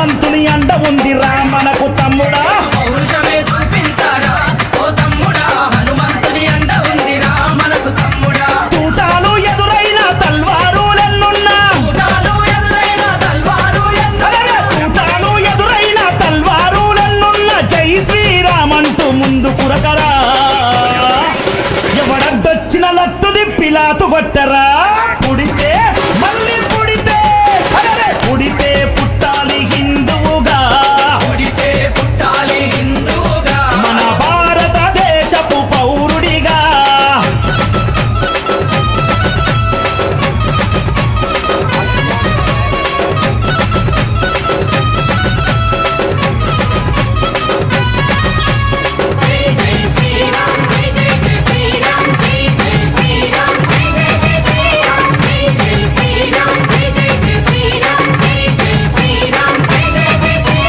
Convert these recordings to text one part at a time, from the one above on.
హనుమంతుని అండ ఉందిరా మనకు తమ్ముడా పౌరుషమే చూపించారా ఓ తమ్ముడా హనుమంతుని అండ ఉందిరా మనకు తమ్ముడా తూటాలు ఎదురైన తల్వారులెన్నున్నా తూటాలు ఎదురైన తల్వారులెన్నున్నా జై శ్రీరామంటూ ముందు కురకరా ఎవడడ్డొచ్చిన లట్టు దిప్పిలాతు కొట్టరా పుడితే మళ్ళీ పుడితే పుడితే పుట్టాలి హిందువుగా పుడితే పుట్టాలి హిందువుగా మన భారతదేశపు పౌరుడిగా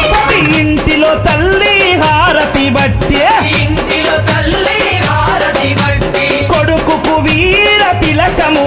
ప్రతి ఇంటిలో తల్లి హారతి బట్టే ఇంటిలో తల్లి హారతి బట్టి కొడుకుకు వీర తిలకము